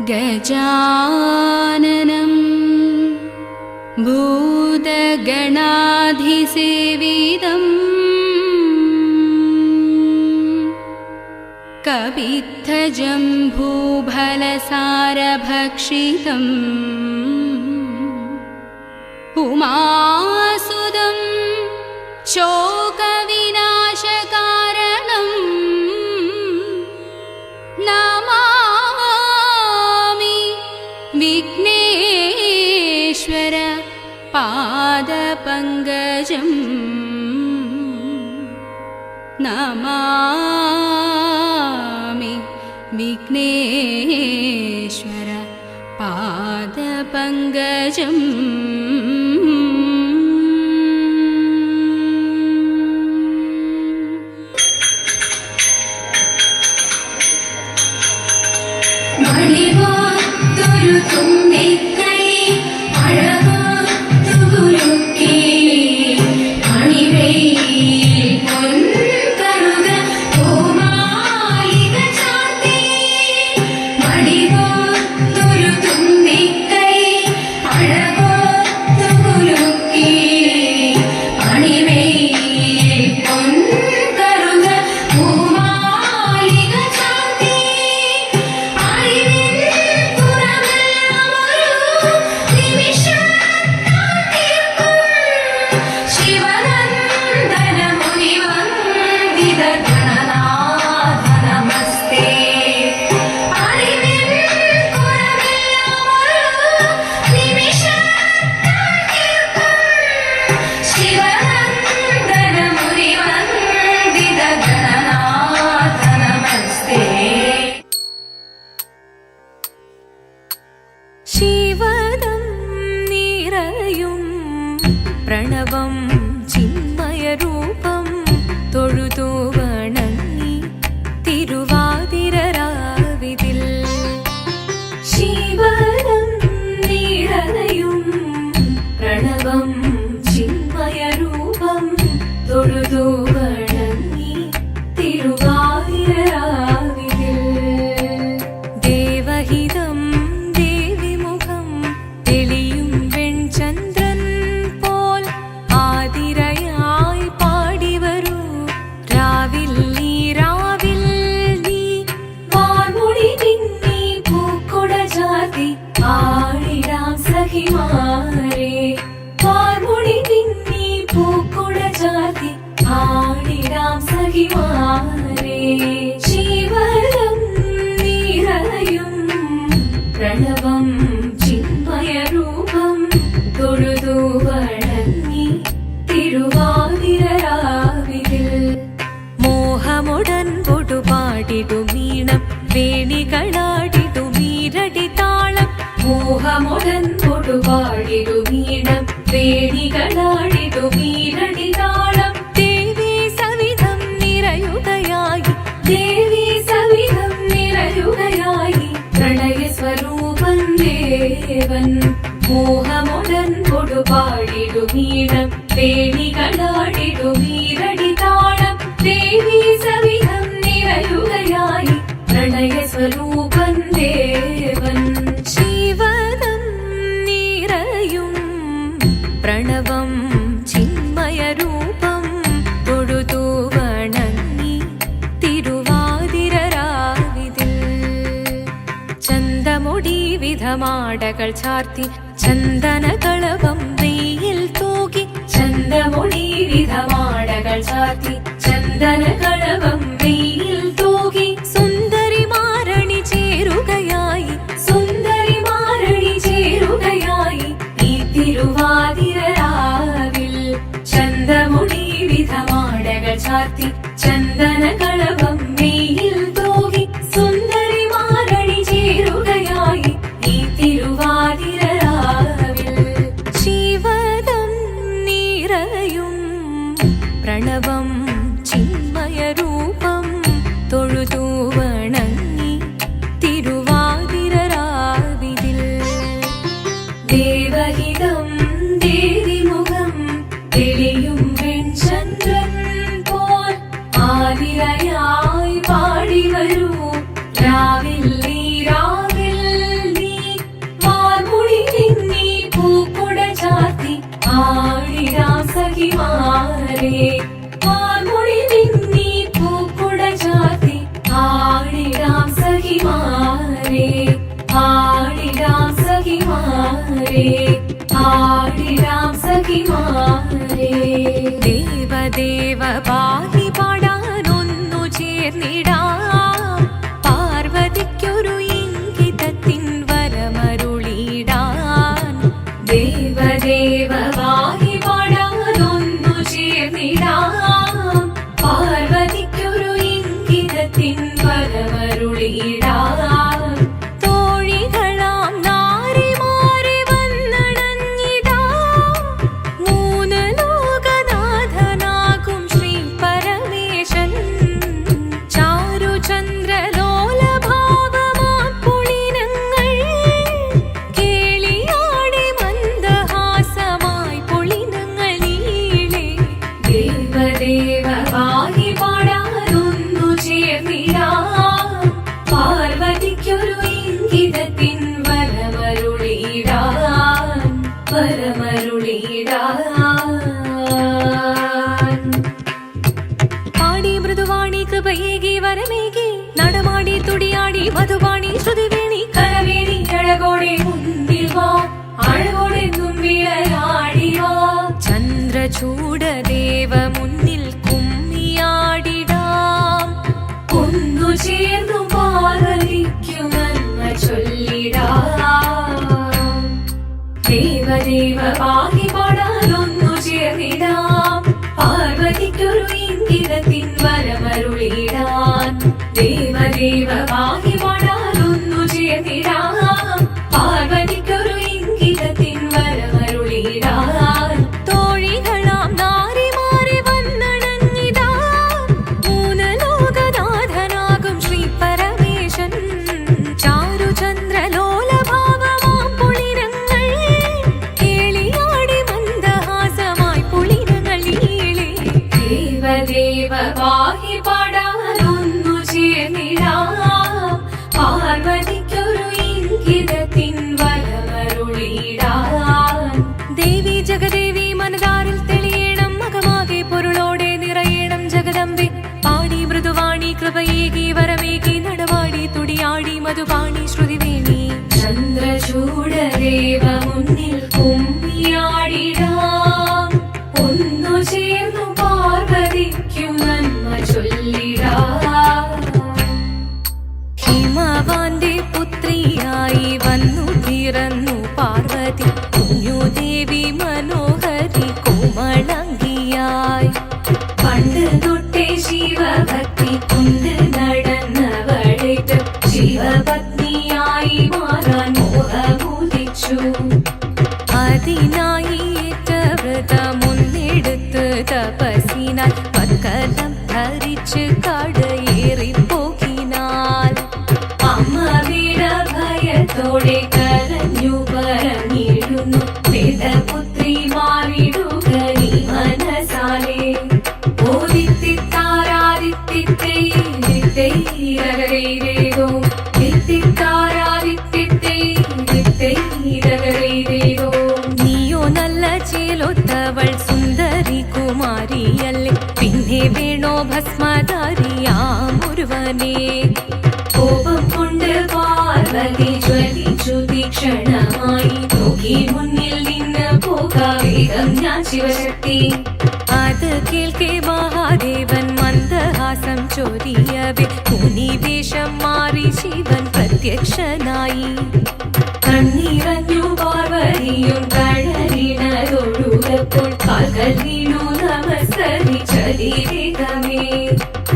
गजाननं भूतगणाधिसेवितं कपित्थजम्बूफलसारभक्षितम् उमासुदं शोकविनाशकारणं नमामि विघ्नेश्वर पादपङ्कजम् नमामि विघ्नेश्वर पादपङ्कजम् പ്രണവം ചിന്മയരൂപം തൊഴുതു വണങ്ങി തിരുവാതിരരാവിതിൽ ശിവനം നിറയും പ്രണവം ചിന്മയരൂപം തൊഴുതു വണങ്ങി തിരുവാതിരരാവിതിൽ ദേവഹിതം ദേവിമുഖം തെളിയും വെൺചന്ദ്രൻ ശിവനം നിറയും പ്രണവം ചിന്മയരൂപം തൊഴുതു വണങ്ങി തിരുവാതിരരാവിതിൽ മോഹമുടൻ പൊടുപാടിടു മീണം വേണികളാടിടു മീരടി താളം മോഹമുടൻ പൊടുപാടിടു മീണം വേണികളാടിടു മീരടി താളം ദേവി സവിധം നിറയുകയായി പ്രണയസ്വരൂപൻ ദേവൻ മോഹമുടൻ കൊടുപാടിടു മീണം വേണികളാടിടു മീരടി താളം ദേവി സവിധം നിറയുകയായി പ്രണയസ്വരൂപൻ ദേവൻ ശിവനം നിറയും പ്രണവം ചിന്മയരൂപം തൊഴുതു വണങ്ങി തിരുവാതിരരാവിതിൽ ചന്തമുടി വിധമാടകൾ ചാർത്തി ചന്ദനകളവം വെയിൽ തൂകി ചന്തമുടി വിധമാടകൾ ചാർത്തി ചന്ദനകളവം വെയിൽ തൂകി സുന്ദരിമാരണി ചേരുകയായി സുന്ദരിമാരണി ചേരുകയായി ഈ തിരുവാതിരരാവിൽ ചന്തമുടി വിധമാടകൾ ചാർത്തി ചന്ദനകളവം വെയിൽ തൂകി സുന്ദരിമാരണി ചേരുകയായി ഈ തിരുവാതിരരാവിൽ ശിവനം നിറയും പ്രണവം ചിന്മയരൂപം തൊഴുതു വണങ്ങി തിരുവാതിരരാവിതിൽ ദേവഹിതം ദേവിമുഖം തെളിയും വെൺചന്ദ്രൻ പോൽ ആതിരയാ ആടിടാം സഖിമാരേ, ആടിടാം സഖിമാരേ. ദേവദേവ പാഹി പാടാനൊന്നു ചേർന്നിടാം, പാർവതിക്കൊരു ഇംഗിതത്തിൻ വരമരുളിടാൻ. ദേവദേവ പാഹി പാടാനൊന്നു ചേർന്നിടാം, പാർവതിക്കൊരു ഇംഗിതത്തിൻ വരമരുളിടാൻ. തോഴികളാം നാരിമാരെ വന്നണഞ്ഞിടാം, മൂന്ന് ലോകനാഥനാകും ശ്രീ പരമേശൻ. ചാരുചന്ദ്രലോലഭാവമാം പുളിനങ്ങൾ കേളിയാടി മന്ദഹാസമായി പുളിനങ്ങൾ നീളെ. ദേവദേവ പാഹി പാടാനൊന്നു ചേർന്നിടാം, പാർവതിക്കൊരു ഇംഗിതത്തിൻ വരമരുളിടാൻ, വരമരുളിടാൻ. പാടി മൃദുവാണി കൃപയേകി വരമേകി, നടമാടി തുടിയാടി മധുവാണി ശ്രുതിവേണി കരവേണി അഴകോടെ മുന്നിൽ വാ, അഴകോടെ തുമ്പിളയാടി വാ. ചന്ദ്രചൂഡദേവ മുന്നിൽ കുമ്മിയാടിടാം, ഒന്നു ചേർന്നു പാർവതിക്കു നന്മ ചൊല്ലിടാം. ദേവദേവ പാഹി പാടാനൊന്നു ചേർന്നിടാം, പാർവതിക്കൊരു ഇംഗിതത്തിൻ വരമരുളിടാൻ. ദേവദേവ പാഹി പാടാനൊന്നു ചേർന്നിടാം, പാർവതിക്കൊരു ഇംഗിതത്തിൻ വരമരുളിടാൻ. തോഴികളാം നാരിമാരെ വന്നണഞ്ഞിടാം, മൂന്ന് ലോകനാഥനാകും ശ്രീ പരമേശൻ. ചാരുചന്ദ്രലോലഭാവമാം പുളിനങ്ങൾ കേളിയാടി മന്ദഹാസമായി പുളിനങ്ങൾ നീളെ. ദേവദേവ പാഹി പാടാനൊന്നു ചേർന്നിടാം, പാർവതിക്കൊരു ഇംഗിതത്തിൻ വരമരുളിടാൻ. ദേവി ജഗദേവി മനതാരിൽ തെളിയണം, മകമാകെ പൊരുളോടെ നിറയണം ജഗദമ്പെ. പാടി മൃദുവാണി കൃപയേകി വരമേകി, നടവാടി തുടിയാടി മധുവാണി ശ്രുതിവേണി. ചന്ദ്രചൂഡദേവ മുന്നിൽ കുമ്മിയാടിടാം, ഒന്നു ചേർന്നു പാർവതിക്കു നന്മ ചൊല്ലിടാം. ഹിമവാന്റെ പുത്രിയായി വന്നു പിറന്നു പാർവതി, കുഞ്ഞുദേവി മനോഹരി കോമളങ്കിയായി. പണ്ട് തൊട്ടേ ശിവഭക്തി കൊണ്ട് നടന്നവളേറ്റ് ശിവപത്നിയായി മാറാൻ മോഹമുദിച്ചു. അതിനായി ഏറ്റ വ്രതമൊന്നെടുത്ത് തപസ്സിനാൽ പക്കലം ധരിച്ച് കടയേറിപ്പോകിനാൽ. അമ്മ വീര ഭയത്തോടെ കരഞ്ഞു പറഞ്ഞിടുന്നു, വേദപുത്രി മാറിടുക നീ മനസാലെ. നീയോ നല്ല ചേലൊത്തവൾ സുന്ദരി കുമാരിയല്ലേ, പിന്നെ വേണോ ഭസ്മധാരിയാം ഒരുവനെ. കോപം കൊണ്ട് പാർവതി ജ്വലിച്ചു തീക്ഷണമായി, നോക്കി മുന്നിൽ നിന്ന് പോകാവേഗം ഞാൻ ശിവശക്തി. അത് കേൾക്കെ മഹാദേവൻ മന്ദഹാസം ചൊരിയവേ, മുനിവേഷം മാറി ശിവൻ പ്രത്യക്ഷനായി. കണ്ണീറഞ്ഞു പാർവതിയും കഴലിനതൊഴുകപ്പോൾ, കാൽകൾ വീണു നമസ്കരിച്ചതിരേകമേ.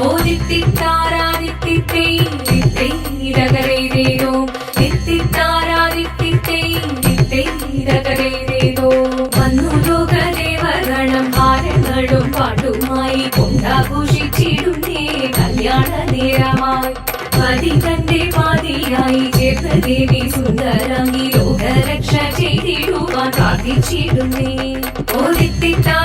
ഓദിത്തിത്താരാദിത്തിത്തൈരകരൈരേതോ, തിത്തിത്താരാദിത്തിത്തൈരകരൈരേതോ. വന്നു ലോകദേവഗണം ഭാരങ്ങളും പാട്ടുമായി കൊണ്ടാഘോഷിച്ചിടുന്നേ കല്യാണ നേരമായി. പതി തന്റെ പാതിയായി ചേർന്ന ദേവി സുന്ദരങ്ങി ലോകരക്ഷ ചെയ്തിടുവാൻ പ്രാർത്ഥിച്ചിടുന്നേ. ഓദിത്തിത്താ